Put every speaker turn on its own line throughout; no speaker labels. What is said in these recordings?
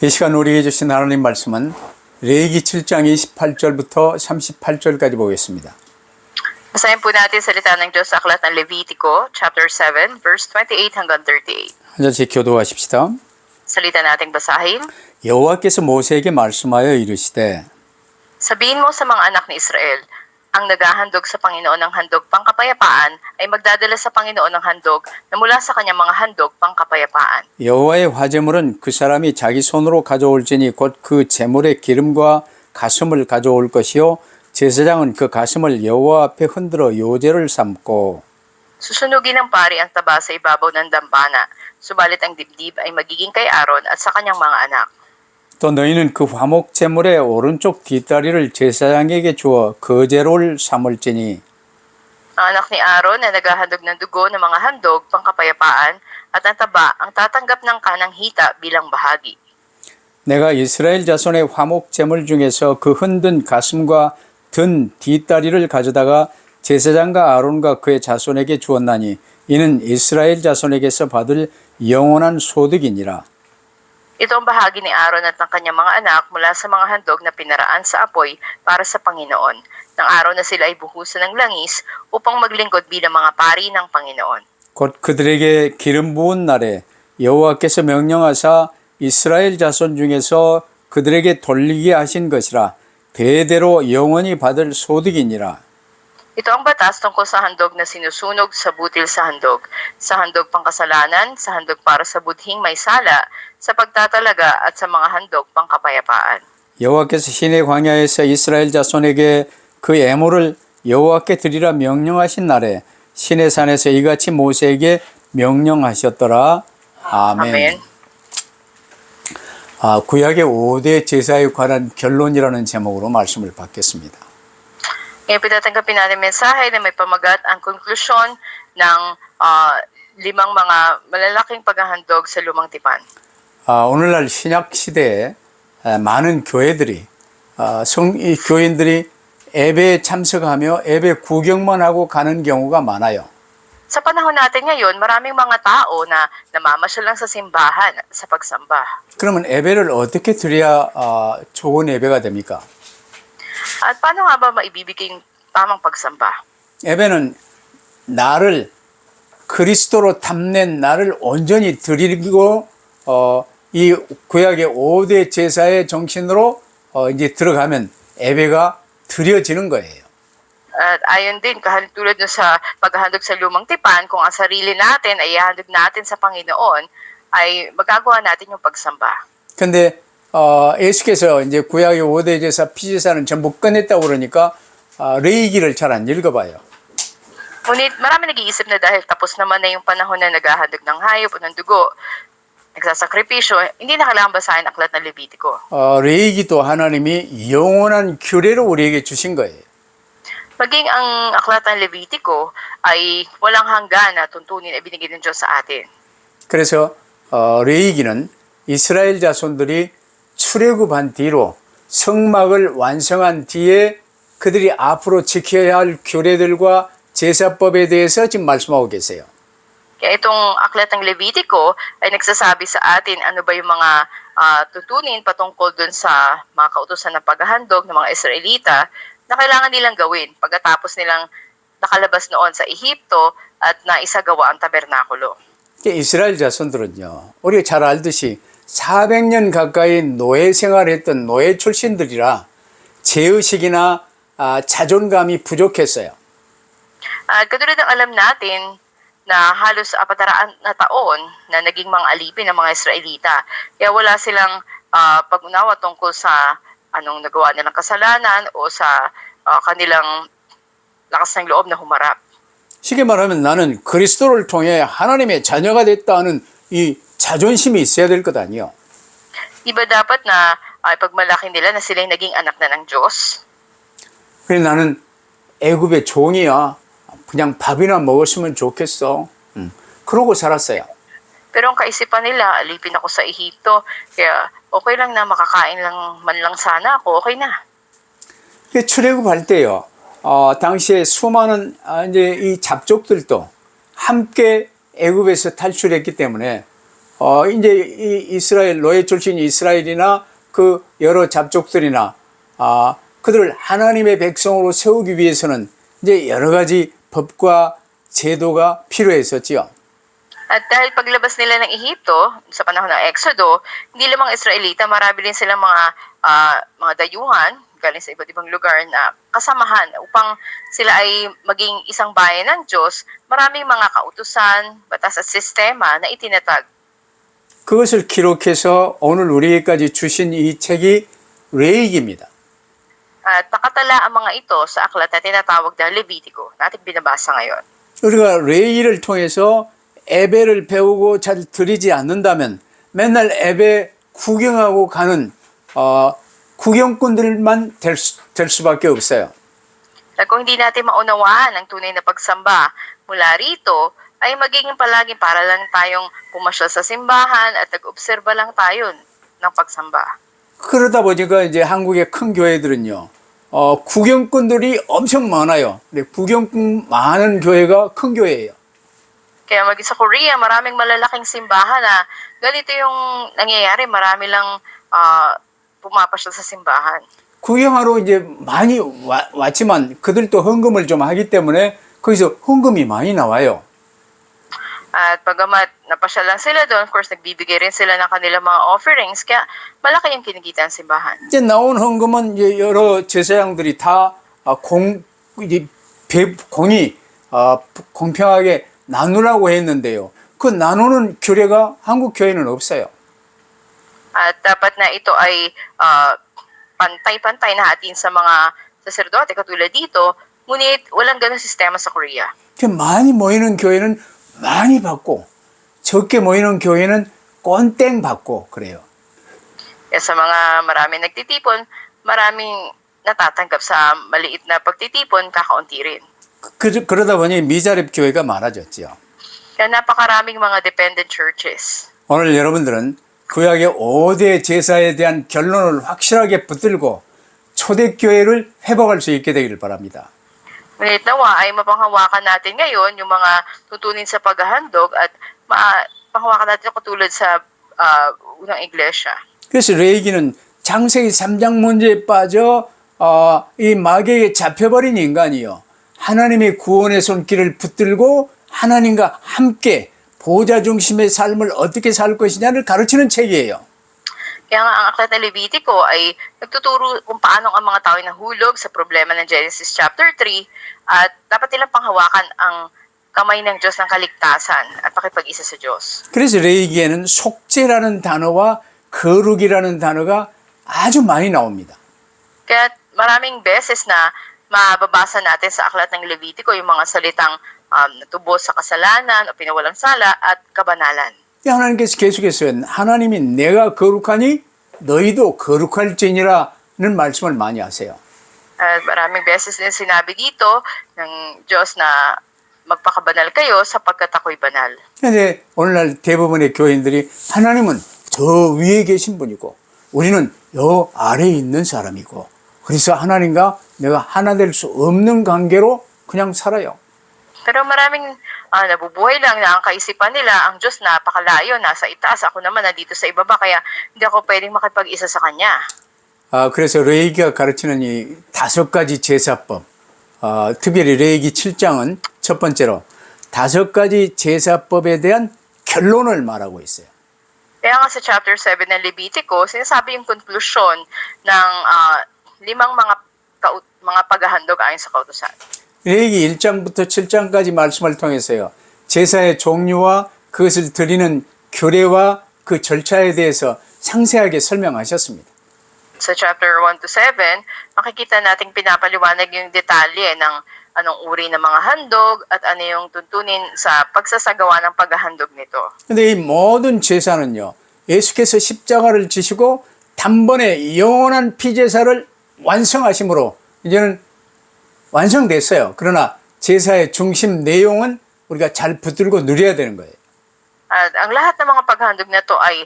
이 시간 우리에게 주신 하나님 말씀은 레위기 7장 28절부터 38절까지 보겠습니다.
Basahin po natin salita ng Diyos sa aklat ng Levitico, chapter 7, verse 28 hanggang 38.
한 절씩 교도하십시다.
Salita nating basahin.
여호와께서 모세에게 말씀하여 이르시되
Sabihin mo sa mga anak ni Israel, ang naghahandog sa Panginoon ng handog pangkapayapaan ay magdadala sa Panginoon ng handog na mula sa kanyang mga handog pangkapayapaan.
여호와의 화제물은 그 사람이 자기 손으로 가져올지니 곧 그 제물의 기름과 가슴을 가져올 것이요 제사장은 그 가슴을 여호와 앞에 흔들어 요제를 삼고
Susunugin ng pari ang taba sa ibabaw ng dambana, subalit ang dibdib ay magiging kay Aaron at sa kanyang mga anak.
또 너희는 그 화목 제물의 오른쪽 뒷다리를 제사장에게 주어 거제로를 삼을지니
Ang anak ni Aaron na naghahandog ng dugo ng mga handog pangkapayapaan at ang taba ang tatanggap ng kanang hita bilang bahagi.
내가 이스라엘 자손의 화목 제물 중에서 그 흔든 가슴과 든 뒷다리를 가져다가 제사장과 아론과 그의 자손에게 주었나니 이는 이스라엘 자손에게서 받을 영원한 소득이니라.
Ito ang bahagi ni Aaron at ng kanyang mga anak mula sa mga handog na pinaraan sa apoy para sa Panginoon. Nang araw na sila ay buhusan ng langis upang maglingkod bilang mga pari ng Panginoon.
곧 그들에게 기름 부은 날에 여호와께서 명령하사 이스라엘 자손 중에서 그들에게 돌리게 하신 것이라 대대로 영원히 받을 소득이니라.
Ito ang batas tungkol sa handog na sinusunog sa butil sa handog pangkasalanan, sa handog para sa budhing may sala, sa pagtatalaga at sa mga handog pangkapayapaan.
여호와께서 시내 광야에서 이스라엘 자손에게 그 예물을 여호와께 드리라 명령하신 날에 시내 산에서 이같이 모세에게 명령하셨더라. 아멘.
Amen.
구약의 5대 제사에 관한 결론이라는 제목으로 말씀을 받겠습니다.
Ngayon pinatanggapin natin mensahe na may pamagat ang konklusyon ng limang mga malalaking paghahandog sa lumang tipan.
오늘날 신약 시대에 많은 교회들이 이 교인들이 예배에 참석하며 예배 구경만 하고 가는 경우가 많아요.
Sa panahon natin ngayon, maraming mga tao na namamasyal lang sa simbahan sa pagsamba.
그러면 예배를 어떻게 드려야 좋은 예배가 됩니까?
At paano nga ba maibibigay yung tamang pagsamba?
예배는 나를 그리스도로 탐낸 나를 온전히 드리고 이 구약의 5대 제사의 정신으로 이제 들어가면 예배가 드려지는 거예요.
At ayon din, tulad dun sa paghahandog sa lumang tipan, kung ang sarili natin ay ihandog natin sa Panginoon, ay magagawa natin yung pagsamba.
근데 예수께서 이제 구약의 5대 제사 피제사는 전부 끝냈다고 그러니까 레위기를 잘 안 읽어봐요.
Ngunit marami nag-iisip na dahil tapos naman na yung panahon na naghahandog ng hayop o ng dugo, nagsasakripisyo, hindi na kailangan basahin ang aklat ng Levitico.
레위기도 하나님이 영원한 규례로 우리에게 주신 거예요.
Maging ang aklat ng Levitico ay walang hanggan na tuntunin ay binigay ng Diyos sa atin.
그래서 레위기는 이스라엘 자손들이 출애굽한 뒤로 성막을 완성한 뒤에 그들이 앞으로 지켜야 할 규례들과 제사법에 대해서 지금 말씀하고 계세요.
Kaya itong aklat ng Levitico ay nagsasabi sa atin ano ba yung mga tutunin patungkol dun sa mga kautusan ng paghahandog ng mga Israelita na kailangan nilang gawin pagkatapos nilang nakalabas noon sa Ehipto at naisagawa ang tabernakulo.
이스라엘 자손들은요, 우리가 잘 알듯이 400년 가까이 노예 생활했던 노예 출신들이라 죄의식이나 자존감이 부족했어요.
Katulad ng alam natin na halos 400 na taon na naging mga alipin ng mga Israelita. Kaya wala silang pag-unawa tungkol sa anong nagawa nilang kasalanan o sa kanilang lakas ng loob na humarap.
쉽게 말하면 나는 그리스도를 통해 하나님의 자녀가 됐다는 이 자존심이 있어야 될 것 아니에요.
Diba dapat na ipagmalaki nila na sila naging anak na ng Diyos?
그래 나는 애굽의 종이야. 그냥 밥이나 먹었으면 좋겠어. 그러고 살았어요.
Pero ang kaisipan nila, alipin ako sa Ehipto, kaya okay lang na makakain lang man lang sana ako, okay na.
출애굽할 때요. 당시에 수많은 이제 이 잡족들도 함께 애굽에서 탈출했기 때문에 이제 이 이스라엘 노예 출신 이스라엘이나 그 여러 잡족들이나 그들을 하나님의 백성으로 세우기 위해서는 이제 여러 가지 법과 제도가 필요했었지요.
At dahil paglabas nila ng Ehipto sa panahon ng Exodo, hindi lamang Israelita, marami rin silang mga dayuhan galing sa iba't ibang lugar na kasamahan upang sila ay maging isang bayan ng Diyos. Maraming mga kautusan, batas at sistema na itinatag.
그것을 기록해서 오늘 우리에게까지 주신 이 책이 레위기입니다.
At nakatala ang mga ito sa aklat na tinatawag na Levitico na ating binabasa ngayon.
우리가 레위기를 통해서 예배를 배우고 잘 드리지 않는다면 맨날 예배 구경하고 가는 구경꾼들만 될 수밖에 없어요.
At kung hindi natin maunawaan ang tunay na pagsamba mula rito, ay magiging palaging para lang tayong pumasyal sa simbahan at nag-obserba lang tayo ng pagsamba.
그러다 보니까 이제 한국의 큰 교회들은요, 구경꾼들이 엄청 많아요. 근데 구경꾼 많은 교회가 큰 교회예요.
Kaya maging sa Korea, maraming malalaking simbahan na ganito yung nangyayari. Marami lang pumapasyal sa simbahan.
구경하러 이제 많이 왔지만 그들도 헌금을 좀 하기 때문에 거기서 헌금이 많이 나와요.
At pagamat napasyal lang sila doon, of course, nagbibigay rin sila ng kanilang mga offerings. Kaya malaki yung kinikita ng simbahan.
이제 나온 헌금은 이제 여러 제사장들이 다 공이 공평하게 나누라고 했는데요. 그 나누는 규례가 한국 교회는 없어요.
At dapat na ito ay pantay-pantay na hatiin sa mga saserdote katulad dito, ngunit walang ganong sistema sa Korea.
많이 모이는 교회는 많이 받고 적게 모이는 교회는 꼰땡 받고 그래요.
Kaya sa mga maraming nagtitipon, maraming natatanggap sa maliit na pagtitipon, kakaunti rin.
그러다 보니 미자립 교회가 많아졌죠.
Kaya napakaraming mga dependent churches.
오늘 여러분들은 구약의 5대 제사에 대한 결론을 확실하게 붙들고 초대교회를 회복할 수 있게 되기를 바랍니다.
Ngunit nawa ay mapanghawakan natin ngayon yung mga tutunin sa paghahandog at mapanghawakan natin katulad sa unang iglesia.
그래서 레위기는 창세기 3장 문제에 빠져 이 마귀에게 잡혀버린 인간이요. 하나님의 구원의 손길을 붙들고 하나님과 함께 보좌 중심의 삶을 어떻게 살 것이냐를 가르치는 책이에요.
Kaya nga ang aklat na Levitico ay nagtuturo kung paano ang mga tao ay nahulog sa problema ng Genesis chapter 3 at dapat nilang panghawakan ang kamay ng Diyos ng kaligtasan at pakipag-isa sa Diyos.
그래서 레위기에는 속죄라는 단어와 거룩이라는 단어가 아주 많이 나옵니다.
Kaya maraming beses na mababasa natin sa aklat ng Levitico yung mga salitang natubos sa kasalanan o pinawalang sala at kabanalan.
하나님께서 계속해서 하나님이 내가 거룩하니 너희도 거룩할지니라는 말씀을 많이 하세요.
At maraming beses din sinabi dito ng Diyos na magpakabanal kayo sapagkat ako'y banal.
그런데 오늘날 대부분의 교인들이 하나님은 저 위에 계신 분이고 우리는 요 아래에 있는 사람이고 그래서 하나님과 내가 하나 될 수 없는 관계로 그냥 살아요.
Pero maraming nabubuhay lang na ang kaisipan nila, ang Diyos napakalayo, nasa itaas, ako naman nandito sa ibaba, kaya hindi ako pwedeng makipag-isa sa Kanya.
그래서 레위기가 가르치는 이 5가지 제사법, 특별히 레위기 7장은 첫 번째로 5가지 제사법에 대한 결론을 말하고 있어요.
Kaya nga sa chapter 7 ng Levitico, sinasabi yung konklusyon ng 5 mga paghahandog ayon sa kautusan.
레위기 1장부터 7장까지 말씀을 통해서요. 제사의 종류와 그것을 드리는 규례와 그 절차에 대해서 상세하게 설명하셨습니다.
Sa chapter 1 to 7, makikita nating pinapaliwanag yung detalye ng anong uri ng mga handog at ano yung tuntunin sa pagsasagawa ng paghahandog nito.
근데 이 모든 제사는요. 예수께서 십자가를 지시고 단번에 영원한 피제사를 완성하심으로 이제는 완성됐어요. 그러나 제사의 중심 내용은 우리가 잘 붙들고 누려야 되는 거예요.
At ang lahat ng mga paghahandog na to ay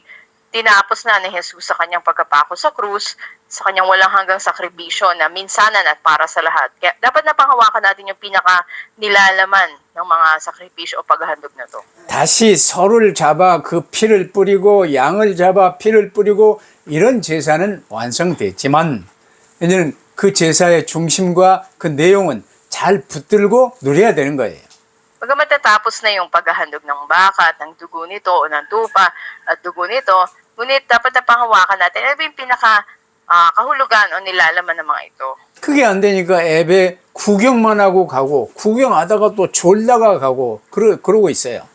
tinapos na ni Jesus sa kanyang pagkapako sa krus, sa kanyang walang hanggang sakripisyo na minsanan at para sa lahat. Kaya dapat napanghawakan natin yung pinaka nilalaman ng mga sakripisyo o paghahandog na to.
다시 소를 잡아 그 피를 뿌리고 양을 잡아 피를 뿌리고 이런 제사는 완성됐지만 이제는 그 제사의 중심과 그 내용은 잘 붙들고 누려야 되는 거예요.
Pagka matatapos na yung paghahandog ng baka at ng dugo nito o ng tupa at dugo nito, ngunit dapat napanghawakan natin ano ba yung pinaka kahulugan o nilalaman ng mga ito.
그게 안 되니까 앱에 구경만 하고 가고 구경하다가 또 졸다가 가고 그러고 있어요.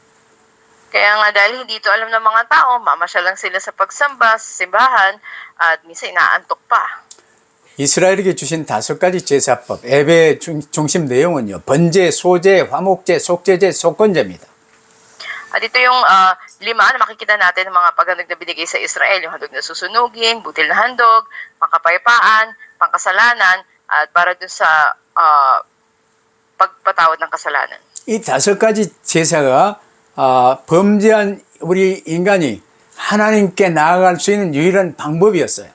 Kaya nga dahil hindi ito alam ng mga tao, mamasyal lang sila sa pagsamba, sa simbahan, at minsan inaantok pa.
이스라엘에게 주신 5가지 제사법, 앱의 중심 내용은요. 번제, 소제, 화목제, 속제제, 속건제입니다.
At ito yung 5 na makikita natin ng mga paghandog na binigay sa Israel, yung handog na susunugin, butil na handog, pangkapayapaan, pangkasalanan, at para dun sa pagpatawad ng kasalanan.
이 5가지 제사가 범죄한 우리 인간이 하나님께 나아갈 수 있는 유일한 방법이었어요.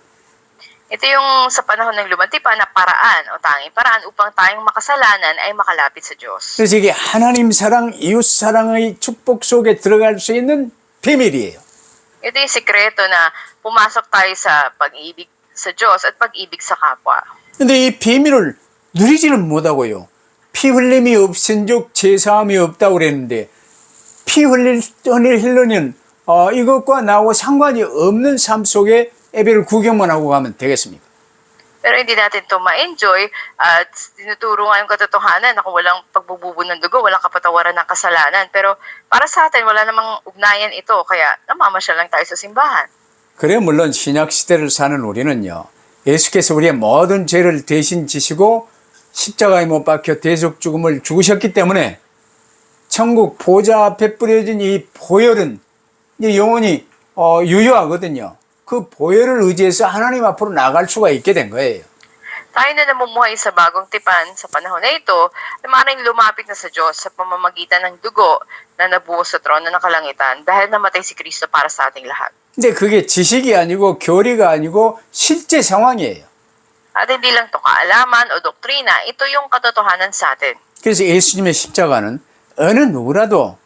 Ito yung sa panahon ng lumantipan na paraan o tanging paraan upang tayong makasalanan ay makalapit sa Diyos.
그래서 이게 하나님 사랑, 이웃 사랑의 축복 속에 들어갈 수 있는 비밀이에요.
Ito yung sikreto na pumasok tayo sa pag-ibig sa Diyos at pag-ibig sa kapwa.
근데 이 비밀을 누리지는 못하고요. 피 흘림이 없은즉 제사함이 없다고 그랬는데 피 흘리는 이것과 나하고 상관이 없는 삶 속에 예배를 구경만 하고 가면 되겠습니까?
Pero hindi natin ito ma-enjoy at tinuturo nga yung katotohanan na kung walang pagbububo ng dugo, walang kapatawaran ng kasalanan. Pero para sa atin, wala namang ugnayan ito, kaya namamasyal lang tayo sa simbahan.
그래 물론 신약 시대를 사는 우리는요. 예수께서 우리의 모든 죄를 대신 지시고 십자가에 못 박혀 대속 죽음을 죽으셨기 때문에 천국 보좌 앞에 뿌려진 이 보혈은 이제 영원히 유효하거든요. 그 보혈을 의지해서 하나님 앞으로 나갈 수가 있게 된 거예요.
Tayo na namumuhay sa bagong tipan sa panahon na ito, na maaaring lumapit na sa Diyos sa pamamagitan ng dugo na nabuhos sa trono ng kalangitan dahil namatay si Kristo para sa ating lahat.
근데 그게 지식이 아니고 교리가 아니고 실제 상황이에요.
At hindi lang ito kaalaman o doktrina, ito yung katotohanan sa atin.
그래서 예수님의 십자가는 어느 누구라도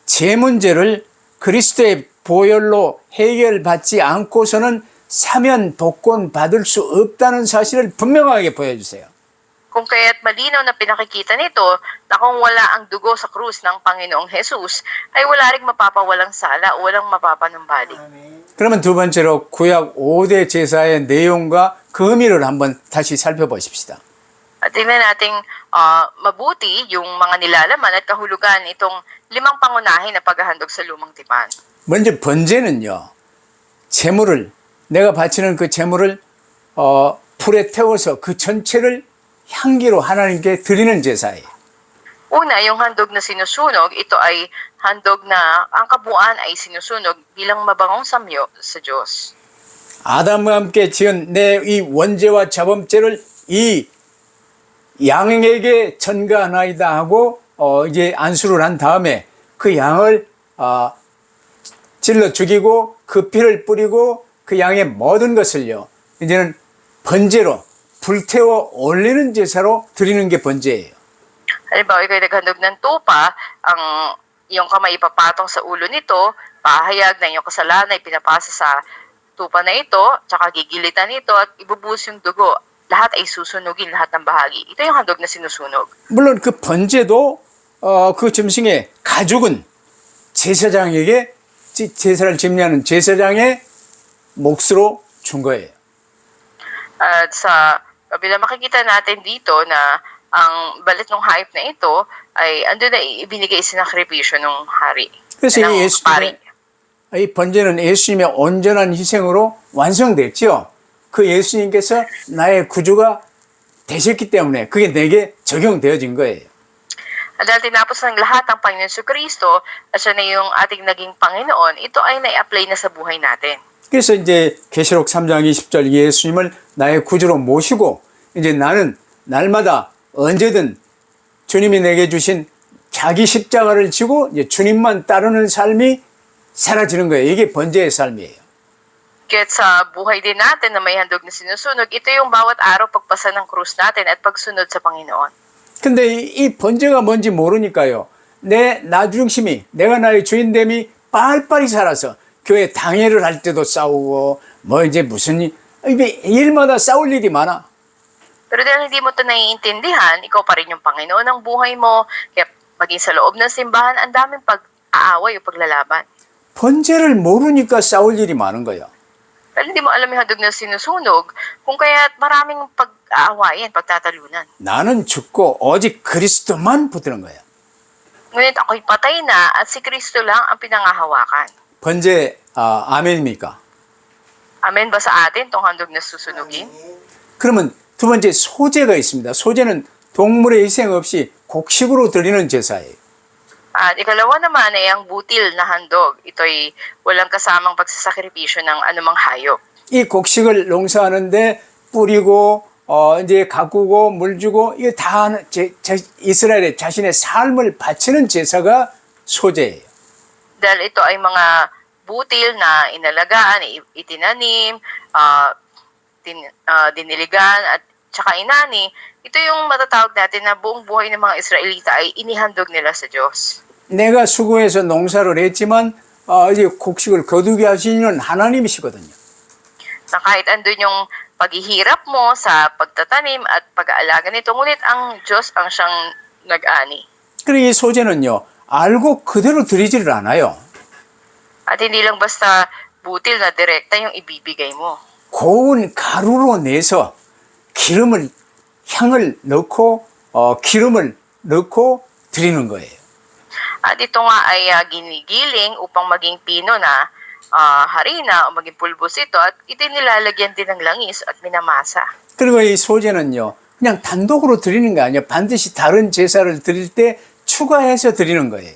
제 문제를 그리스도의 보혈로 해결받지 않고서는 사면 복권 받을 수 없다는 사실을 분명하게 보여주세요.
Kung kaya't malinaw na pinakikita nito na kung wala ang dugo sa krus ng Panginoong Jesus, ay wala ring mapapawalang sala o walang mapapanumbalik.
그러면 두 번째로 구약 5대 제사의 내용과 그 의미를 한번 다시 살펴보십시다.
At tingnan nating mabuti yung mga nilalaman at kahulugan itong 5 pangunahin na paghahandog sa lumang tipan.
먼저 번제는요. 제물을 내가 바치는 그 제물을 불에 태워서 그 전체를 향기로 하나님께 드리는 제사예요.
Una, yung handog na sinusunog, ito ay handog na ang kabuuan ay sinusunog bilang mabangong samyo sa Diyos.
아담과 함께 지은 내 이 원죄와 자범죄를 이 양에게 전가하나이다 하고 이제 안수를 한 다음에 그 양을 찔러 죽이고 그 피를 뿌리고 그 양의 모든 것을요 이제는 번제로 불태워 올리는 제사로 드리는 게 번제예요.
Halimbawa, ikaw naghandog ng tupa, ang iyong kamay ipapatong sa ulo nito, pahayag na iyong kasalanan, ipinapasa sa tupa na ito, tsaka gigilitan ito at ibubuhos yung dugo. Lahat ay susunugin, lahat ng bahagi. Ito yung handog na sinusunog.
물론 그 번제도 그 짐승의 가죽은 제사장에게 제사를 집례하는 제사장의 몫으로 준 거예요.
At sa kabila makikita natin dito na ang balat ng hayop na ito ay ando na ibinigay sinakripisyo ng hari.
그래서
ng pari.
이 번제는 예수님의 온전한 희생으로 완성됐죠. 그 예수님께서 나의 구주가 되셨기 때문에 그게 내게 적용되어진 거예요.
At dahil tinapos ng lahat ang Panginoon sa Kristo at siya na yung ating naging Panginoon, ito ay na-apply na sa buhay natin.
그래서 이제 계시록 3장 20절 예수님을 나의 구주로 모시고 이제 나는 날마다 언제든 주님이 내게 주신 자기 십자가를 지고 이제 주님만 따르는 삶이 사라지는 거예요. 이게 번제의 삶이에요.
Kaya't sa buhay din natin na may handog na sinusunog, ito yung bawat araw pagpasa ng krus natin at pagsunod sa Panginoon.
근데 이 번제가 뭔지 모르니까요. 내 나중심이, 내가 나의 주인됨이 빨리빨리 살아서 교회 당회를 할 때도 싸우고, 뭐 이제 무슨 이게 일마다 싸울 일이 많아.
Pero dahil hindi mo ito naiintindihan, ikaw pa rin yung Panginoon ng buhay mo, kaya maging sa loob ng simbahan, ang daming pag-aaway o paglalaban.
번제를 모르니까 싸울 일이 많은 거야.
Dahil hindi mo alam yung handog na sinusunog, kung kaya maraming pag-aawayan, pagtatalunan.
나는 죽고 오직 그리스도만 붙드는 거야.
Ngunit ako'y patay na at si Kristo lang ang pinangahawakan.
번제 아멘입니까?
Amen ba sa atin itong handog na susunugin?
그러면 두 번째 소제가 있습니다. 소제는 동물의 희생 없이 곡식으로 드리는 제사예요.
At ikalawa naman ay ang butil na handog. Ito'y walang kasamang pagsasakripisyo ng anumang hayop.
이 곡식을 농사하는데 뿌리고 이제 가꾸고 물 주고 이게 다 이스라엘의 자신의 삶을 바치는 제사가 소제예요.
Dahil ito ay mga butil na inalagaan, itinanim, diniligan at tsaka inani. Ito yung matatawag natin na buong buhay ng mga Israelita ay inihandog nila sa Diyos.
내가 수고해서 농사를 했지만 이제 곡식을 거두게 하시는 하나님이시거든요.
Na kahit andun yung paghihirap mo sa pagtatanim at pag-aalaga nito, ngunit ang Diyos ang siyang nag-ani.
그리고 이 소제는요, 알고 그대로 드리지를 않아요.
At hindi lang basta butil na direkta yung ibibigay mo.
고운 가루로 내서 향을 넣고 기름을 넣고 드리는 거예요.
At ito nga ay ginigiling upang maging pino na harina o maging pulbos ito at ito nilalagyan din ng langis at minamasa.
그리고 이 소제는요, 그냥 단독으로 드리는 게 아니에요. 반드시 다른 제사를 드릴 때 추가해서 드리는 거예요.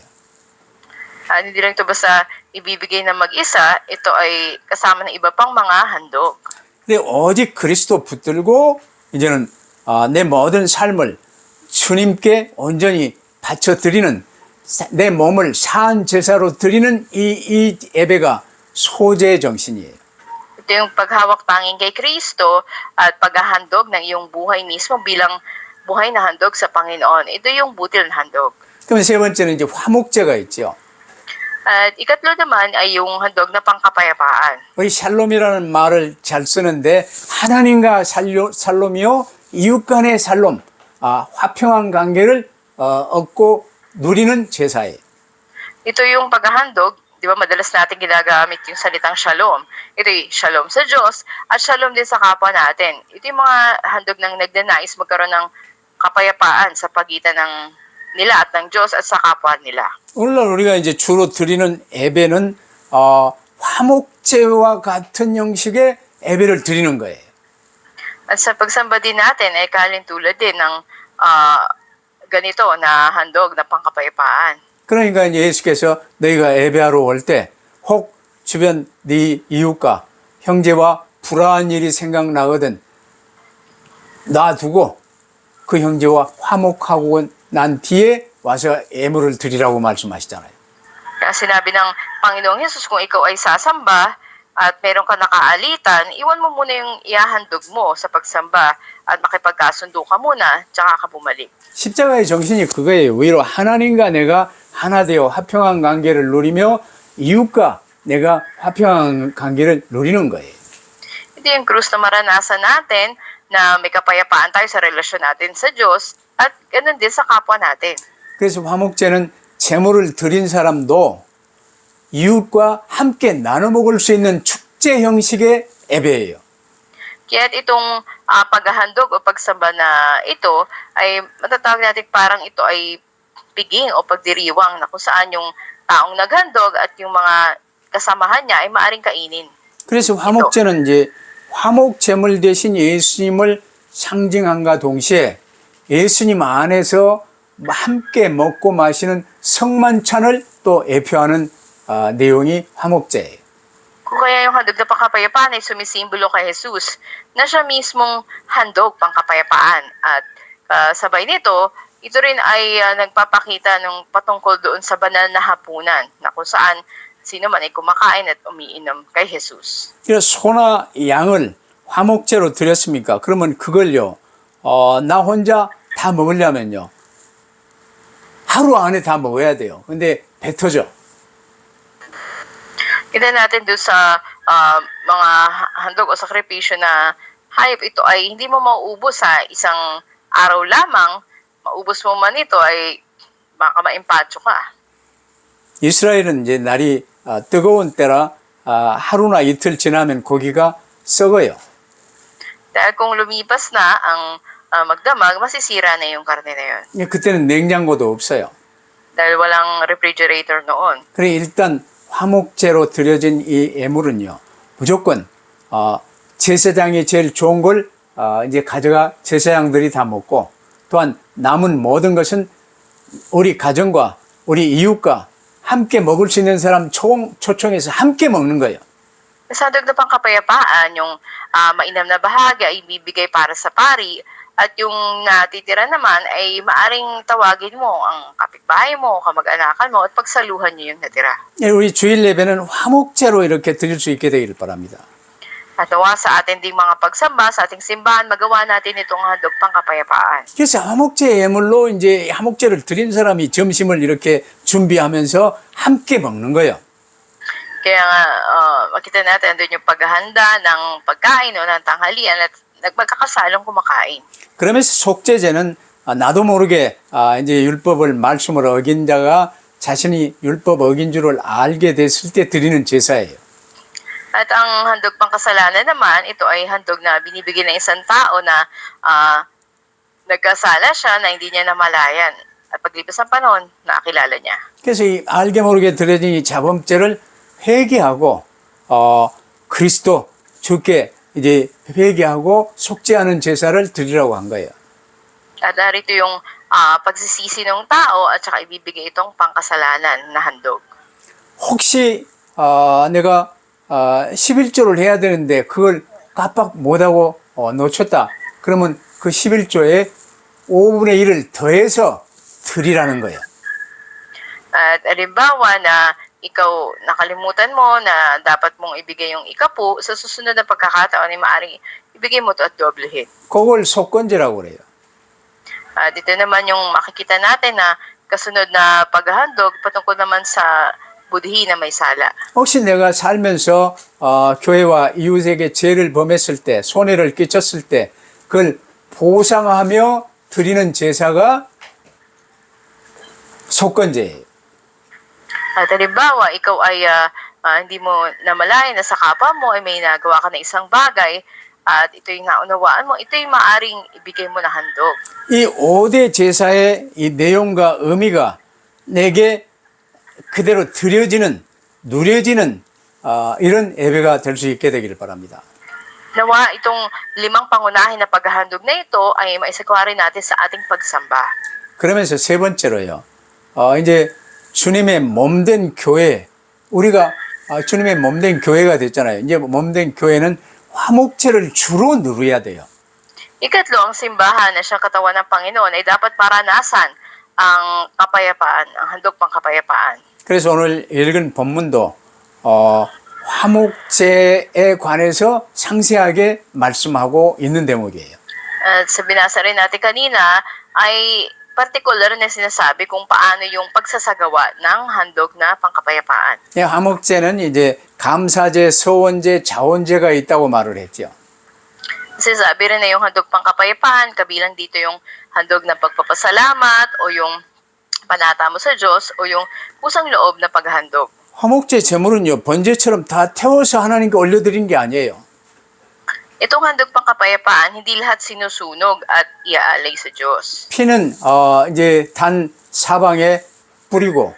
At hindi lang ito basta ibibigay na mag-isa, ito ay kasama ng iba pang mga handog.
근데 오직 그리스도 붙들고 이제는 내 모든 삶을 주님께 온전히 바쳐 드리는, 내 몸을 사한 제사로 드리는 이 예배가 소제 정신이에요.
Ito yung paghawak tanging kay Kristo at paghahandog ng iyong buhay mismo bilang buhay na handog sa Panginoon. Ito yung butil na handog.
그럼 세 번째는 이제 화목제가 있죠.
At ikatlo naman ay yung handog na pangkapayapaan.
이 샬롬이라는 말을 잘 쓰는데 하나님과 샬롬이요, 이웃 간의 샬롬, 화평한 관계를 얻고 누리는 제사예요.
Ito yung paghahandog, di ba madalas natin ginagamit yung salitang shalom. Ito yung shalom sa Diyos at shalom din sa kapwa natin. Ito yung mga handog ng nagnanais magkaroon ng kapayapaan sa pagitan ng nila at ng Diyos at sa kapwa nila.
오늘날 우리가 이제 주로 드리는 예배는 화목제와 같은 형식의 예배를 드리는 거예요.
At sa pagsamba din natin ay kalintulad din ng ganito na handog na pangkapayapaan.
그러니까 이제 예수께서 너희가 예배하러 올 때 혹 주변 네 이웃과 형제와 불화한 일이 생각나거든 놔두고 그 형제와 화목하고 난 뒤에 와서 예물을 드리라고 말씀하시잖아요.
Kaya sinabi ng Panginoong Hesus, kung ikaw ay sasamba at meron ka nakaalitan, iwan mo muna yung iahandog mo sa pagsamba at makipagkasundo ka muna, tsaka ka bumalik.
십자가의 정신이 그거예요. 오히려 하나님과 내가 하나 되어 화평한 관계를 누리며 이웃과 내가 화평한 관계를 누리는 거예요.
Ito yung krus na maranasan natin na may kapayapaan tayo sa relasyon natin sa Diyos at ganun din sa kapwa natin.
그래서 화목제는 제물을 드린 사람도 이웃과 함께 나눠 먹을 수 있는 축제 형식의 예배예요.
Kaya itong paghahandog o pagsamba na ito ay matatawag natin parang ito ay piging o pagdiriwang na kung saan yung taong naghandog at yung mga kasamahan niya ay maaring kainin.
그래서 화목제는 이제 화목 제물 대신 예수님을 상징함과 동시에 예수님 안에서 함께 먹고 마시는 성만찬을 또 예표하는 내용이 화목제예요.
Kung kaya yung handog na pangkapayapaan ay sumisimbolo kay Jesus na siya mismong handog pangkapayapaan. At sabay nito, ito rin ay nagpapakita ng patungkol doon sa banal na hapunan na kung saan sino man ay kumakain at umiinom kay Jesus.
그래서 소나 양을 화목제로 드렸습니까? 그러면 그걸요, 나 혼자 다 먹으려면요, 하루 안에 다 먹어야 돼요. 근데 배 터져.
Kita natin doon sa mga handog o sakripisyo na hayop, ito ay hindi mo mauubos sa isang araw lamang. Maubos mo man ito ay baka maimpatso ka.
이스라엘은 이제 날이 뜨거운 때라 하루나 이틀 지나면 고기가 썩어요.
Dahil kung lumipas na ang magdamag, masisira na yung karne na yun.
그때는 냉장고도 없어요.
Dahil walang refrigerator noon.
그래 일단 화목제로 드려진 이 예물은요, 무조건 제사장이 제일 좋은 걸 이제 가져가 제사장들이 다 먹고, 또한 남은 모든 것은 우리 가정과 우리 이웃과 함께 먹을 수 있는 사람 초청해서 함께 먹는 거예요.
Sa handog na pangkapayapaan, yung mainam na bahagi ay ibibigay para sa pari, at yung natitira naman ay maaring tawagin mo ang kapitbahay mo, kamag-anakan mo, at pagsaluhan niyo yung natira.
우리 주일 예배는 화목제로 이렇게 드릴 수 있게 되기를 바랍니다.
At nawa sa atin ding mga pagsamba, sa ating simbahan, magawa natin itong handog pangkapayapaan.
그래서 화목제 예물로 이제 화목제를 드린 사람이 점심을 이렇게 준비하면서 함께 먹는 거예요.
Kaya nga, makita natin doon yung paghahanda ng pagkain o ng tanghalian at nagmagkakasalong kumakain.
그러면서 속죄제는 나도 모르게 이제 율법을 말씀을 어긴 자가 자신이 율법 어긴 줄을 알게 됐을 때 드리는 제사예요.
At ang handog pangkasalanan naman, ito ay handog na binibigay ng isang tao na nagkasala siya na hindi niya namalayan. At paglipas ng panahon, nakakilala niya.
그래서 이 알게 모르게 드려진 이 자범죄를 회개하고 그리스도 주께 이제 회개하고 속죄하는 제사를 드리라고 한 거예요.
At narito yung pagsisisi ng tao at saka ibibigay itong pangkasalanan na handog.
혹시 내가 11조를 해야 되는데 그걸 깜빡 못하고 놓쳤다. 그러면 그 11조에 5분의 1을 더해서 드리라는 거예요.
At halimbawa na ikaw nakalimutan mo na dapat mong ibigay yung ikapu, sa susunod na pagkakataon ay maaaring ibigay mo to at doblehin.
그걸 속건제라고 그래요.
Dito naman yung makikita natin na kasunod na paghahandog patungkol naman sa budhi na may sala.
혹시 내가 살면서 교회와 이웃에게 죄를 범했을 때, 손해를 끼쳤을 때 그걸 보상하며 드리는 제사가 속건제예요.
At halimbawa, ikaw ay hindi mo namalayan na sa kapwa mo ay may nagawa ka na isang bagay at ito yung naunawaan mo, ito yung maaring ibigay mo na handog.
이 5대 제사의 이 내용과 의미가 내게 그대로 드려지는, 누려지는 이런 예배가 될 수 있게 되기를 바랍니다.
Nawa itong 5 pangunahin na paghahandog na ito ay maisagawa rin natin sa ating pagsamba.
그러면서 세 번째로요, 이제 주님의 몸된 교회, 우리가 주님의 몸된 교회가 됐잖아요. 이제 몸된 교회는 화목제를 주로 누려야 돼요.
Ikatlo, ang simbahan na siyang katawan ng Panginoon ay dapat maranasan ang kapayapaan, ang handog pang kapayapaan.
그래서 오늘 읽은 본문도 화목제에 관해서 상세하게 말씀하고 있는 대목이에요.
At sa binasa rin natin kanina ay particular na sinasabi kung paano yung pagsasagawa ng handog na pangkapayapaan.
예, 화목제는 이제 감사제, 서원제, 자원제가 있다고 말을 했죠.
Sinasabi rin na yung handog pangkapayapaan, kabilang dito yung handog na pagpapasalamat o yung panata mo sa Diyos o yung pusang loob na paghandog.
화목제 제물은요, 번제처럼 다 태워서 하나님께 올려드린 게 아니에요.
Itong handog pangkapayapaan, hindi lahat sinusunog at iaalay sa Diyos.
피는 이제 단 사방에 뿌리고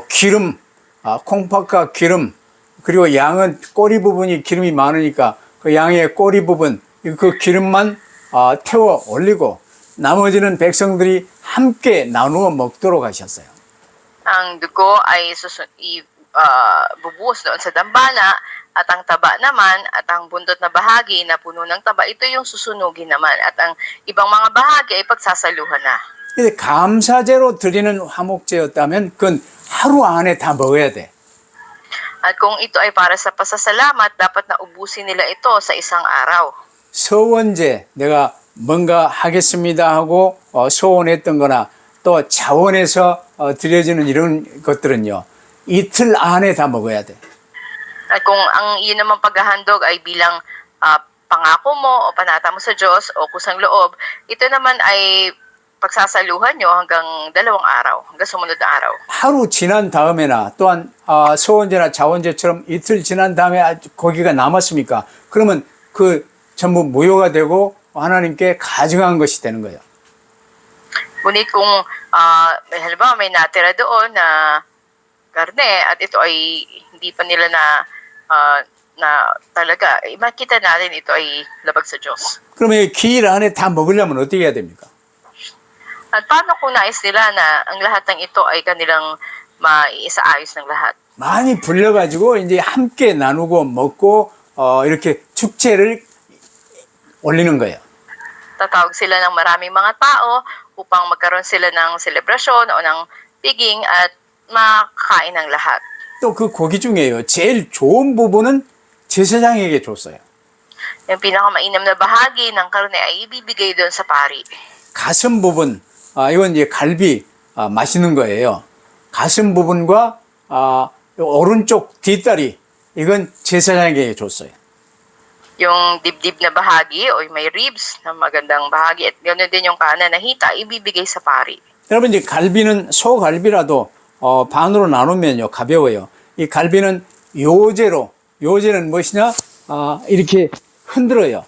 기름, 콩팥과 기름, 그리고 양은 꼬리 부분이 기름이 많으니까 그 양의 꼬리 부분, 그 기름만 태워 올리고 나머지는 백성들이 함께 나누어 먹도록 하셨어요.
Ang dugo ay bubuhos doon sa dambana at ang taba naman at ang bundot na bahagi na puno ng taba, ito yung susunugin naman at ang ibang mga bahagi ay pagsasaluhan na.
근데 감사제로 드리는 화목제였다면 그건 하루 안에 다 먹어야 돼.
At kung ito ay para sa pasasalamat, dapat na ubusin nila ito sa isang araw.
서원제 내가 뭔가 하겠습니다 하고 소원했던 거나 또 자원해서 드려지는 이런 것들은요. 이틀 안에 다 먹어야 돼.
At kung ang iyon naman paghahandog ay bilang pangako mo o panata mo sa Diyos o kusang loob, ito naman ay pagsasaluhan nyo hanggang 2 araw, hanggang sumunod na araw.
하루 지난 다음에나 또한 소원제나 자원제처럼 이틀 지난 다음에 고기가 남았습니까? 그러면 그 전부 무효가 되고 하나님께 가증한 것이 되는 거예요.
Ngunit kung halimbawa may natira doon na karne at ito ay hindi pa nila na talaga, makita natin ito ay labag sa Diyos.
그러면 이 기일 안에 다 먹으려면 어떻게 해야 됩니까?
At paano kung nais nila na ang lahat ng ito ay kanilang maisaayos ng lahat?
많이 불려가지고 이제 함께 나누고 먹고 이렇게 축제를 올리는 거예요.
Tatawag sila ng maraming mga tao upang magkaroon sila ng selebrasyon o ng piging at makakain ng lahat.
또 그 고기 중에요. 제일 좋은 부분은 제사장에게 줬어요.
Yung pinakamainam na bahagi ng karne ay ibibigay doon sa pari.
가슴 부분, 이건 이제 갈비 맛있는 거예요. 가슴 부분과 오른쪽 뒷다리, 이건 제사장에게 줬어요.
Yung dibdib na bahagi o yung may ribs na magandang bahagi at ganoon din yung kanan na hita, ibibigay sa pari.
여러분 이제 갈비는 소갈비라도 반으로 나누면요 가벼워요. 이 갈비는 요제는 무엇이냐? 이렇게 흔들어요.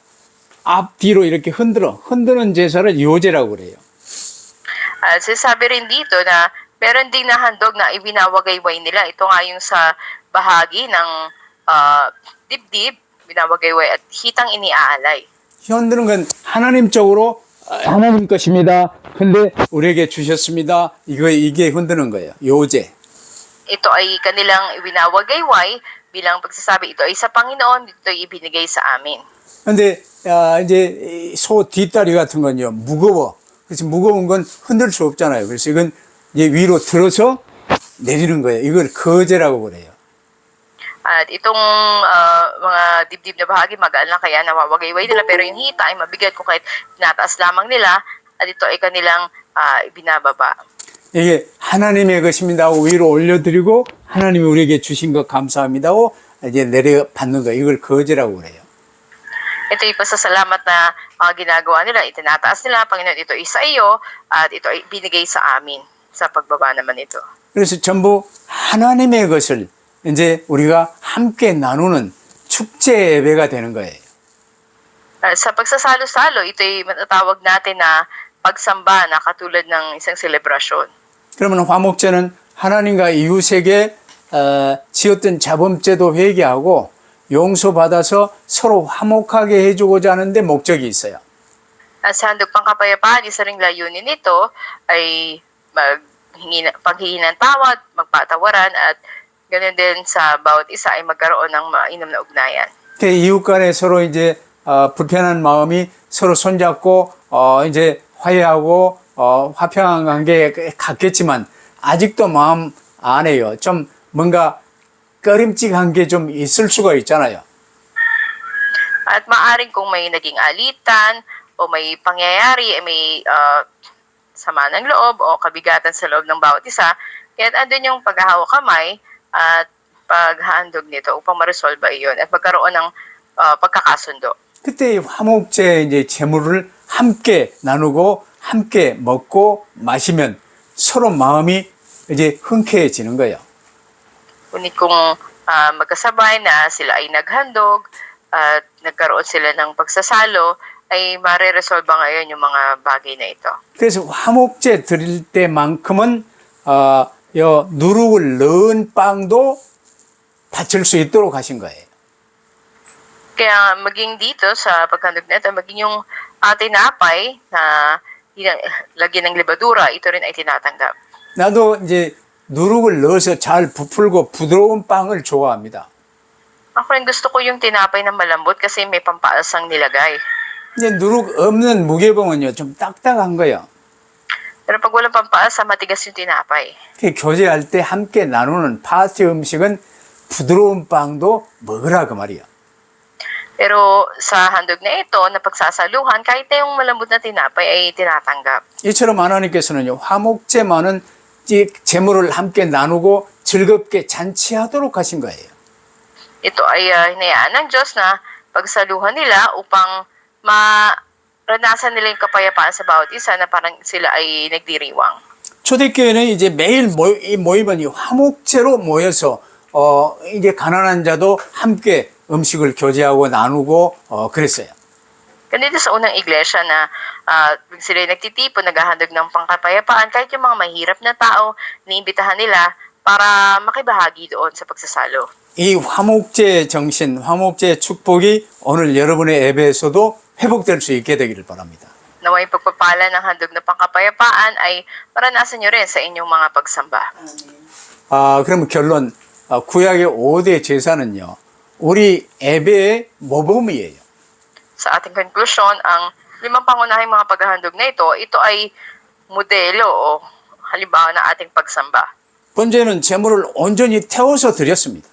앞뒤로 이렇게 흔드는 제사를 요제라고 그래요.
At sinasabi rin dito na meron ding nahandog na ibinawagayway nila. Ito nga yung sa bahagi ng dibdib, binawagayway at hitang iniaalay.
흔드는 건 하나님 쪽으로 하나님 것입니다. 근데 우리에게 주셨습니다. 이게 흔드는 거예요. 요제.
Ito ay kanilang ibinawagayway bilang pagsasabi ito ay sa Panginoon, ito ay ibinigay sa amin.
근데 이제 소 뒷다리 같은 건요 무거워. 그래서 무거운 건 흔들 수 없잖아요. 그래서 이건 이제 위로 들어서 내리는 거예요. 이걸 거제라고 그래요.
At itong mga dibdib na bahagi, magaan lang kaya nawawagayway nila. Pero yung hita ay mabigat kung kahit tinataas lamang nila at ito ay kanilang ibinababa.
이게 하나님의 것입니다 하고 위로 올려드리고 하나님이 우리에게 주신 것 감사합니다 하고 이제 내려받는 거 이걸 거제라고 그래요.
Ito ay pasasalamat na ginagawa nila, itinataas nila, Panginoon, ito ay sa iyo at ito ay binigay sa amin sa pagbaba naman ito.
그래서 전부 하나님의 것을 이제 우리가 함께 나누는 축제 예배가 되는 거예요.
Sa pagsasalo-salo, ito ay matatawag natin na pagsamba na katulad ng isang selebrasyon.
그러면 화목제는 하나님과 이웃에게 지었던 자범죄도 회개하고 용서받아서 서로 화목하게 해주고자 하는데 목적이 있어요.
Sa handog pangkapayapaan, isa ring layunin nito ay paghingi ng tawad, magpatawaran at ganoon din sa bawat isa ay magkaroon ng mainam na ugnayan.
이웃 간에 서로 이제 불편한 마음이 서로 손잡고 이제 화해하고 화평한 관계에 갔겠지만 아직도 마음 안에요. 좀 뭔가 꺼림칙한 게 좀 있을 수가 있잖아요.
At maaring kung may naging alitan o may pangyayari, may sama ng loob o kabigatan sa loob ng bawat isa, kaya andun yung paghahawak kamay at paghahandog nito upang ma-resolve iyon at magkaroon ng pagkakasundo.
그때 화목제 이제 제물을 함께 나누고 함께 먹고 마시면 서로 마음이 이제 흔쾌해지는 거예요.
Ngunit kung magkasabay na sila ay naghandog at nagkaroon sila ng pagsasalo, ay mare-resolve ngayon yung mga bagay na ito.
그래서 화목제 드릴 때만큼은 요 누룩을 넣은 빵도 바칠 수 있도록 하신 거예요.
Kaya maging dito sa paghandog na ito, maging yung tinapay na lagyan ng libadura, ito rin ay tinatanggap.
나도 이제 누룩을 넣어서 잘 부풀고 부드러운 빵을 좋아합니다.
Ako rin gusto ko yung tinapay na malambot kasi may pampaasang nilagay.
이제 누룩 없는 무개봉은요 좀 딱딱한 거예요.
Pero pag walang pampaasa, matigas yung tinapay.
교제할 때 함께 나누는 파티 음식은 부드러운 빵도 먹으라 그 말이야.
Pero sa handog na ito, na pagsasaluhan, kahit na yung malambot na tinapay ay tinatanggap.
이처럼 하나님께서는요, 화목제만은 이 제물을 함께 나누고 즐겁게 잔치하도록 하신 거예요.
Ito ay hinayaan ng Diyos na pagsaluhan nila upang maranasan nila yung kapayapaan sa bawat isa na parang sila ay nagdiriwang.
초대교회는 이제 매일 이 모임은 이 화목제로 모여서 이제 가난한 자도 함께 음식을 교제하고 나누고 그랬어요.
Ganito sa unang iglesia na sila nagtitipon, naghahandog ng pangkapayapaan, kahit yung mga mahirap na tao, niimbitahan nila para makibahagi doon sa pagsasalo.
이 화목제 정신, 화목제 축복이 오늘 여러분의 예배에서도 회복될 수 있게 되기를 바랍니다.
Naway pagpapala ng handog na pangkapayapaan ay maranasan nyo rin sa inyong mga pagsamba.
그러면 결론, 구약의 5대 제사는요, 우리 예배의 모범이에요.
Sa ating konklusyon, ang 5 pangunahing mga paghahandog na ito ay modelo o halimbawa ng ating pagsamba.
번제는 제물을 온전히 태워서 드렸습니다.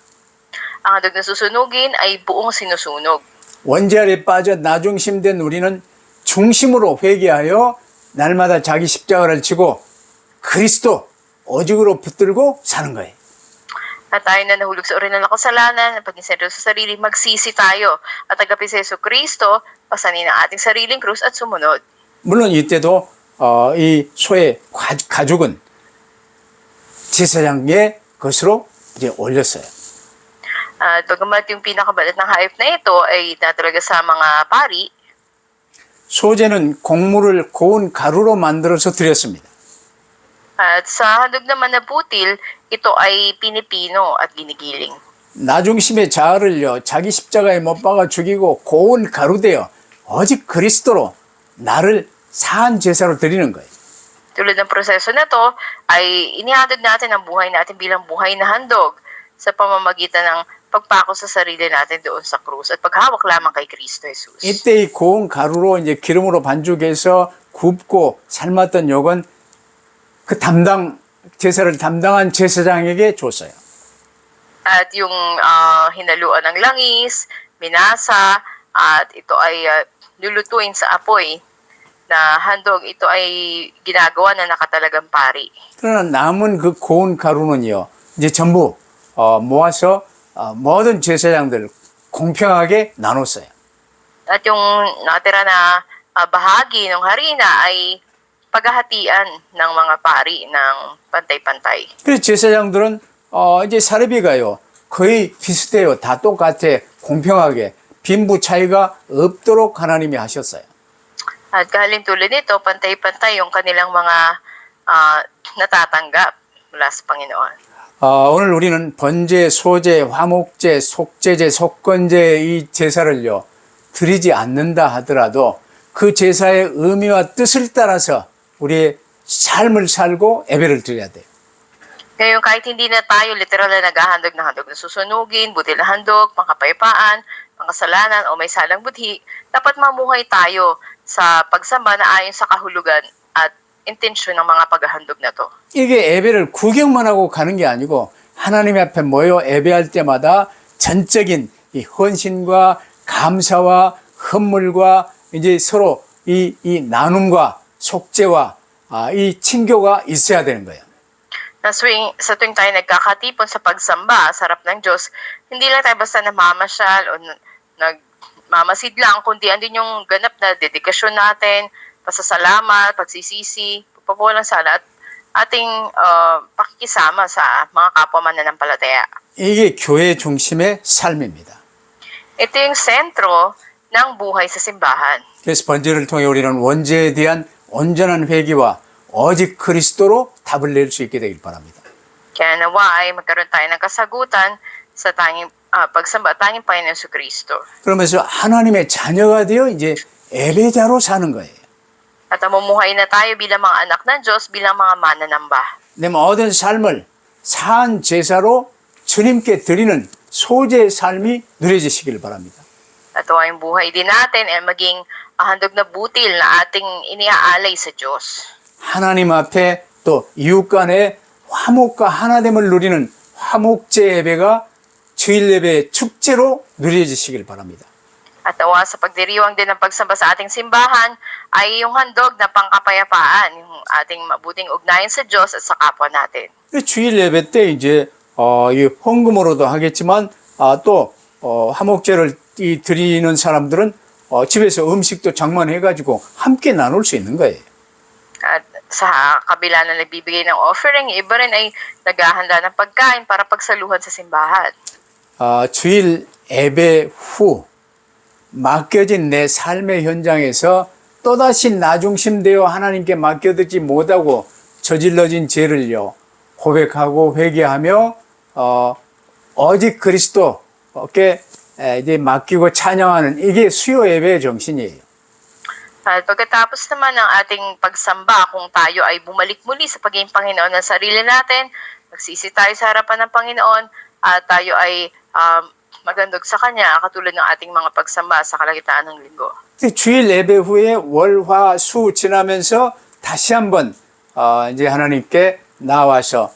Ang handog na susunugin ay buong sinusunog.
원죄아래 빠져 나중심된 우리는 중심으로 회개하여 날마다 자기 십자가를 지고 그리스도 오직으로 붙들고 사는 거예요.
At tayo na nahulog sa orihinal na kasalanan, paging seryoso sa sarili, magsisi tayo at agapin sa Jesucristo, pasanin ang ating sariling krus at sumunod.
물론 이때도 이 소의 가죽은 제사장의 것으로 이제 올렸어요.
At bagamat yung pinakabalat ng hayop na ito ay natalaga sa mga pari,
소제는 곡물을 고운 가루로 만들어서 드렸습니다.
at sa handog naman na butil, ito ay pinipino at ginigiling.
나중심의 자아를요, 자기 십자가에 못 박아 죽이고 고운 가루 되어 오직 그리스도로 나를 사한 제사로 드리는 거예요.
Tulad ng proseso na to, ay inihandog natin ang buhay natin bilang buhay na handog sa pamamagitan ng pagpako sa sarili natin doon sa krus at paghawak lamang kay Kristo Jesus.
이때 이 고운 가루로 이제 기름으로 반죽해서 굽고 삶았던 욕은 그 제사를 담당한 제사장에게 줬어요.
At yung hinaluan ng langis, minasa, at ito ay lulutuin sa apoy na handog, ito ay ginagawa na nakatalagang pari.
그러나 남은 그 고운 가루는요, 이제 전부 모아서 모든 제사장들 공평하게 나눴어요.
At yung natira na bahagi ng harina ay paghahatian ng mga pari ng pantay-pantay.
그래서 제사장들은 이제 사례비가요, 거의 비슷해요. 다 똑같아. 공평하게. 빈부 차이가 없도록 하나님이 하셨어요.
At kahalin tulad nito, pantay-pantay yung kanilang mga natatanggap mula sa Panginoon.
오늘 우리는 번제, 소제, 화목제, 속제제, 속건제 이 제사를요, 드리지 않는다 하더라도 그 제사의 의미와 뜻을 따라서 우리의 삶을 살고 예배를 드려야 돼요.
Ngayon, kahit hindi na tayo literal na naghahandog ng handog na susunugin, butil na handog, pangkapayapaan, pangkasalanan o may salang budhi, dapat mamuhay tayo sa pagsamba na ayon sa kahulugan at intensyon ng mga paghahandog na to.
이게 예배를 구경만 하고 가는 게 아니고 하나님 앞에 모여 예배할 때마다 전적인 이 헌신과 감사와 헌물과 이제 서로 이 나눔과 속죄와 이 친교가 있어야 되는 거예요.
Sa tuwing tayo nagkakatipon sa pagsamba sa harap ng Diyos, hindi lang tayo basta namamasyal o nagmamasid lang, kundi andun yung ganap na dedikasyon natin, pasasalamat, pagsisisi, pagpapulang sala at ating pakikisama sa mga kapwa mananampalataya.
이게 교회 중심의 삶입니다.
Ito yung sentro ng buhay sa simbahan.
그래서 번제를 통해 우리는 원죄에 대한 온전한 회개와 오직 그리스도로 답을 낼 수 있게 되길 바랍니다.
Kaya nawa ay magkaroon tayo ng kasagutan sa tanging pagsamba at tanging Panginoon sa Kristo.
그러면서 하나님의 자녀가 되어 이제 예배자로 사는 거예요.
At mamumuhay na tayo bilang mga anak ng Diyos, bilang mga mananamba.
내 모든 삶을 사한 제사로 주님께 드리는 소제의 삶이 누려지시길 바랍니다.
At ang buhay din natin ay maging handog na butil na ating iniaalay sa Diyos.
하나님 앞에 또 이웃 간의 화목과 하나됨을 누리는 화목제 예배가 주일 예배 축제로 누려지시길 바랍니다.
At nawa sa pagdiriwang din ng pagsamba sa ating simbahan ay yung handog na pangkapayapaan, yung ating mabuting ugnayan sa Diyos at sa kapwa natin.
주일 예배 때 이제 이 헌금으로도 하겠지만 또 화목제를 드리는 사람들은 집에서 음식도 장만해가지고 함께 나눌 수 있는 거예요.
At sa kabila na nagbibigay ng offering, iba rin ay naghahanda ng pagkain para pagsaluhan sa simbahan.
주일 예배 후 맡겨진 내 삶의 현장에서 또다시 나 중심되어 하나님께 맡겨드지 못하고 저질러진 죄를요 고백하고 회개하며 오직 그리스도께 이제 맡기고 찬양하는 이게 수요 예배의 정신이에요.
At pagkatapos naman ng ating pagsamba, kung tayo ay bumalik muli sa pagiging Panginoon ng sarili natin, magsisi tayo sa harapan ng Panginoon, at tayo ay magandog sa Kanya, katulad ng ating mga pagsamba sa kalagitnaan ng linggo.
주일 예배 후에 월, 화, 수 지나면서 다시 한번 이제 하나님께 나와서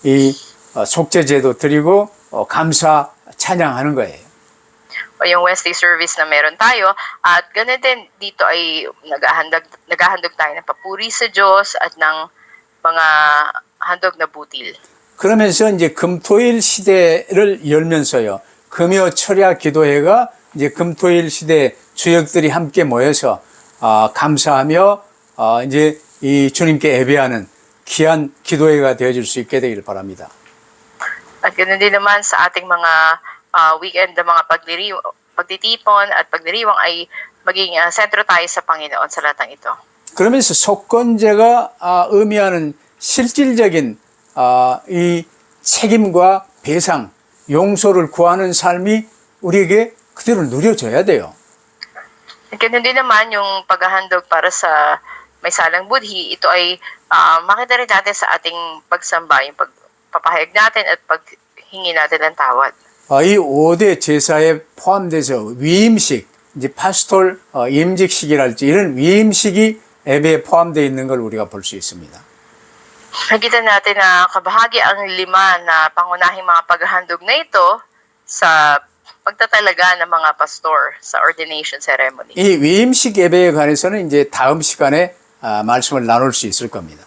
이 속죄제도 드리고 감사 찬양하는 거예요.
O yung Wednesday service na meron tayo, at ganoon din dito ay naghahandog tayo ng papuri sa Diyos at ng mga handog na butil.
그러면서 이제 금토일 시대를 열면서요. 금요 철야 기도회가 이제 금토일 시대 주역들이 함께 모여서 감사하며 이제 이 주님께 예배하는 귀한 기도회가 되어질 수 있게 되기를 바랍니다.
At ganoon din naman sa ating mga weekend na mga pagtitipon at pagdiriwang ay maging sentro tayo sa Panginoon sa lahat ng ito.
그러면서 속건제가 의미하는 실질적인 이 책임과 배상, 용서를 구하는 삶이 우리에게 그대로 누려져야 돼요.
At ganoon din naman yung paghahandog para sa may salang budhi, ito ay makita rin natin sa ating pagsamba, yung pagpapahayag natin at paghingi natin ng tawad.
이 5대 제사에 포함돼서 위임식, 이제 파스톨 임직식이랄지 이런 위임식이 예배에 포함되어 있는 걸 우리가 볼 수 있습니다.
Nakita natin na kabahagi ang 5 na pangunahing mga paghahandog na ito sa pagtatalaga ng mga pastor sa ordination ceremony.
이 위임식 예배에 관해서는 이제 다음 시간에 말씀을 나눌 수 있을 겁니다.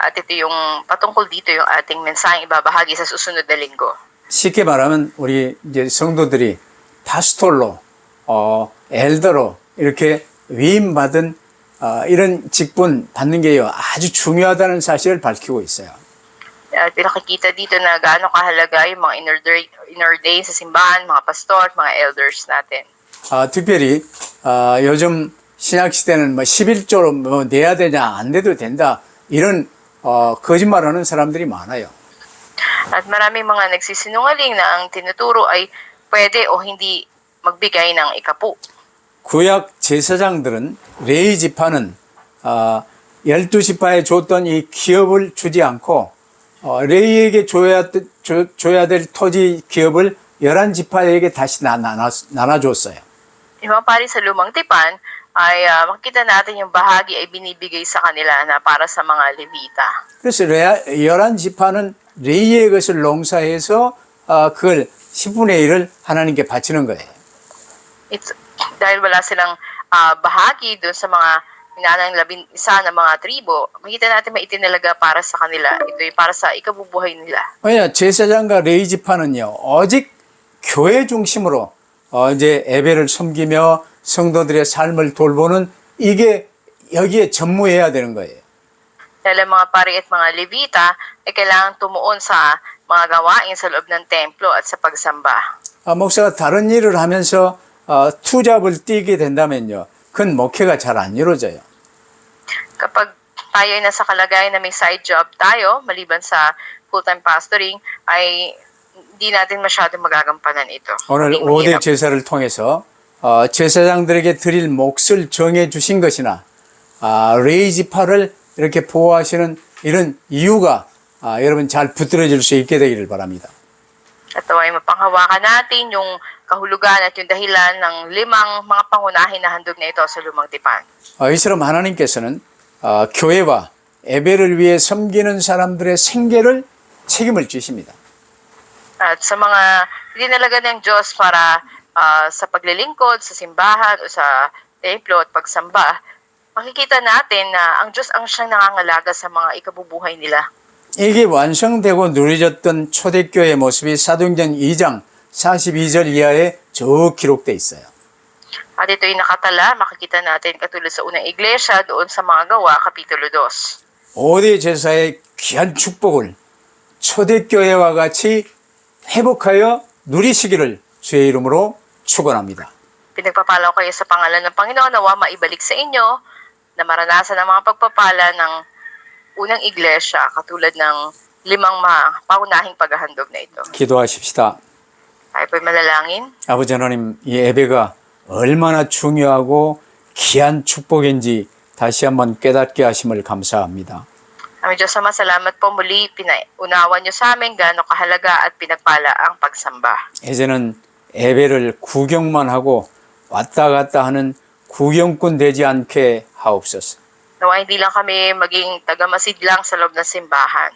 At ito yung patungkol dito yung ating mensaheng ibabahagi sa susunod na linggo.
쉽게 말하면 우리 이제 성도들이 파스톨로, 엘더로 이렇게 위임받은 이런 직분 받는 게 아주 중요하다는 사실을 밝히고 있어요.
At pinakikita dito na gaano kahalaga yung mga inordained sa simbahan, mga pastor, mga elders natin.
특별히 요즘 신약 시대는 뭐 11조로 뭐 내야 되냐 안 내도 된다 이런 거짓말하는 사람들이 많아요.
At maraming mga nagsisinungaling na ang tinuturo ay pwede o hindi magbigay ng ikapu.
구약 제사장들은 레위 지파는 12지파에 줬던 이 기업을 주지 않고 레위에게 줘야 될 토지 기업을 11지파에게 다시 나눠줬어요.
Yung mga pari sa lumang tipan ay makikita natin yung bahagi ay binibigay sa kanila na para sa mga Levita.
그래서 11지파는 레위의 것을 농사해서 그걸 10분의 1을 하나님께 바치는 거예요.
Dahil wala silang bahagi doon sa mga minanang 11 na mga tribo, makita natin may itinalaga para sa kanila. Ito yung para sa ikabubuhay nila.
왜냐 제사장과 레위 지파는요 오직 교회 중심으로 이제 예배를 섬기며 성도들의 삶을 돌보는 이게 여기에 전무해야 되는 거예요.
Dahil ang mga pari at mga Levita ay kailangan tumuon sa mga gawain sa loob ng templo at sa pagsamba.
목사가 다른 일을 하면서 투잡을 뛰게 된다면요. 그건 목회가 잘 안 이루어져요.
Kapag tayo ay nasa kalagayan na may side job tayo, maliban sa full-time pastoring, ay hindi natin masyadong magagampanan ito.
오늘
Maging
5대
mahirap.
제사를 통해서 제사장들에게 드릴 몫을 정해 주신 것이나 레위 지파를 이렇게 보호하시는 이런 이유가 여러분 잘 붙들어질 수 있게 되기를 바랍니다.
At ay mapanghawakan natin yung kahulugan at yung dahilan ng 5 mga pangunahin na handog na ito sa lumang tipan.
이처럼 하나님께서는 교회와 예배를 위해 섬기는 사람들의 생계를 책임을 지십니다.
At sa mga dinalaga ng Diyos para sa paglilingkod, sa simbahan o sa templo at pagsamba, makikita natin na ang Diyos ang siyang nangangalaga sa mga ikabubuhay nila.
이게 완성되고 누려졌던 초대교회 모습이 사도행전 2장 42절 이하에 쭉 기록돼 있어요.
At ito'y nakatala, makikita natin katulad sa unang iglesia doon sa mga gawa, Kapitulo 2.
5대 제사의 귀한 축복을 초대교회와 같이 회복하여 누리시기를 주의 이름으로 축원합니다.
Pinagpapala ko kayo sa pangalan ng Panginoon, nawa maibalik sa inyo na maranasan ang mga pagpapala ng unang iglesia katulad ng 5 paunahing paghahandog na ito.
기도하십시다.
Tayo po'y malalangin.
아버지 하나님, 이 예배가 얼마나 중요하고 귀한 축복인지 다시 한번 깨닫게 하심을 감사합니다.
Aming Diyos Ama, salamat po muli. Pinaunawan niyo sa amin gaano kahalaga at pinagpala ang pagsamba.
이제는 예배를 구경만 하고 왔다 갔다 하는 구경꾼 되지 않게 하옵소서.
Nawa hindi lang kami maging tagamasidlang sa loob ng simbahan.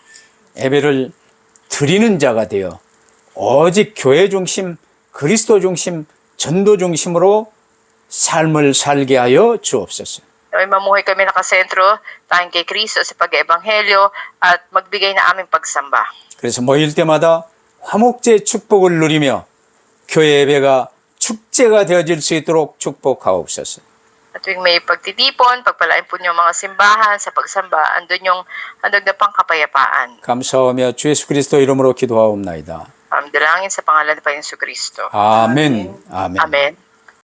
예배를 드리는 자가 되어 오직 교회 중심, 그리스도 중심, 전도 중심으로 삶을 살게 하여 주옵소서.
Naway mamuhay kami nakasentro, tayong kay Kristo sa pag-ebanghelyo at magbigay na aming pagsamba.
그래서 모일 때마다 화목제의 축복을 누리며 교회 예배가 축제가 되어질 수 있도록 축복하옵소서.
At tuwing may pagtitipon, pagpalain po niyo mga simbahan sa pagsamba, andun yung handog na pangkapayapaan.
감사하며 주 예수 그리스도 이름으로 기도하옵나이다.
Dalangin sa pangalan ng Panginoon Kristo.
아멘. 아멘.
Amen.